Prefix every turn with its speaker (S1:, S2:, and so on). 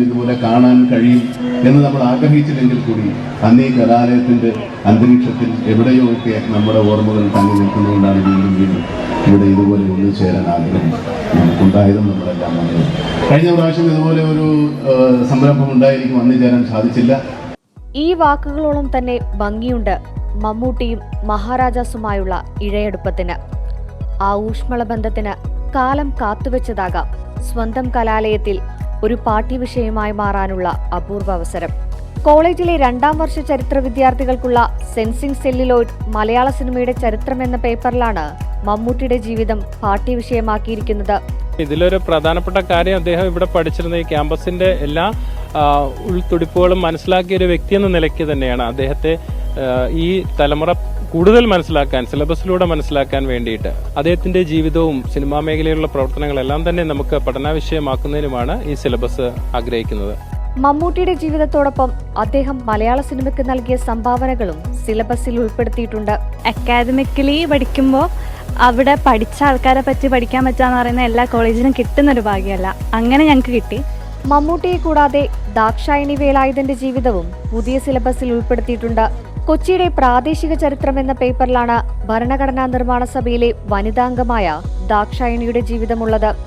S1: ഇതുപോലെ കാണാൻ കഴിയും എന്ന് നമ്മൾ ആഗ്രഹിച്ചില്ലെങ്കിൽ കൂടി അന്ന് ഈ കലാലയത്തിന്റെ അന്തരീക്ഷത്തിൽ എവിടെയോ ഒക്കെ നമ്മുടെ ഓർമ്മകൾ തങ്ങി നിൽക്കുന്നതുകൊണ്ടാണ് വീണ്ടും വീണ്ടും ഇവിടെ ഇതുപോലെ ഒന്നു ചേരാൻ ആഗ്രഹം നമുക്കുണ്ടായതും നമ്മളെല്ലാം വന്നത്. കഴിഞ്ഞ പ്രാവശ്യം ഇതുപോലെ ഒരു സംരംഭം ഉണ്ടായിരിക്കും, വന്നു ചേരാൻ സാധിച്ചില്ല.
S2: ഈ വാക്കുകളോളം തന്നെ ഭംഗിയുണ്ട് മമ്മൂട്ടിയും മഹാരാജാസുമായുള്ള ഇഴയെടുപ്പത്തിന്. ആ ഊഷ്മള ബന്ധത്തിന് കാലം കാത്തുവെച്ചതാകാം സ്വന്തം കലാലയത്തിൽ ഒരു പാഠ്യവിഷയമായി മാറാനുള്ള അപൂർവ അവസരം. കോളേജിലെ 2ാം വർഷ ചരിത്ര വിദ്യാർത്ഥികൾക്കുള്ള സെൻസിംഗ് സെല്ലിലോയിഡ് മലയാള സിനിമയുടെ ചരിത്രം എന്ന പേപ്പറിലാണ് മമ്മൂട്ടിയുടെ ജീവിതം പാഠ്യവിഷയമാക്കിയിരിക്കുന്നത്.
S3: ഇതിലൊരു പ്രധാനപ്പെട്ട കാര്യം, അദ്ദേഹം ഇവിടെ പഠിച്ചിരുന്ന ഈ ക്യാമ്പസിന്റെ എല്ലാ ഉൾത്തുടിപ്പുകളും മനസ്സിലാക്കിയ ഒരു വ്യക്തി എന്ന നിലയ്ക്ക് തന്നെയാണ് അദ്ദേഹത്തെ ഈ തലമുറ കൂടുതൽ മനസ്സിലാക്കാൻ, സിലബസിലൂടെ മനസ്സിലാക്കാൻ വേണ്ടിയിട്ട് അദ്ദേഹത്തിന്റെ ജീവിതവും സിനിമാ മേഖലയിലുള്ള പ്രവർത്തനങ്ങളെല്ലാം തന്നെ നമുക്ക് പഠനവിഷയമാക്കുന്നതിനുമാണ് ഈ സിലബസ് ആഗ്രഹിക്കുന്നത്.
S2: മമ്മൂട്ടിയുടെ ജീവിതത്തോടൊപ്പം അദ്ദേഹം മലയാള സിനിമയ്ക്ക് നൽകിയ സംഭാവനകളും സിലബസിൽ ഉൾപ്പെടുത്തിയിട്ടുണ്ട്.
S4: അക്കാദമിക്കലി പഠിക്കുമ്പോൾ അവിടെ പഠിച്ച ആൾക്കാരെ പറ്റി പഠിക്കാൻ പറ്റാന്ന് പറയുന്ന എല്ലാ കോളേജിനും കിട്ടുന്നൊരു ഭാഗ്യമല്ല, അങ്ങനെ ഞങ്ങൾക്ക് കിട്ടി.
S2: മമ്മൂട്ടിയെ കൂടാതെ ദാക്ഷായണി വേലായുധന്റെ ജീവിതവും പുതിയ സിലബസിൽ ഉൾപ്പെടുത്തിയിട്ടുണ്ട്. കൊച്ചിയുടെ പ്രാദേശിക ചരിത്രം എന്ന പേപ്പറിലാണ് ഭരണഘടനാ നിർമ്മാണ സഭയിലെ വനിതാംഗമായ ദാക്ഷായണിയുടെ ജീവിതമുള്ളത്.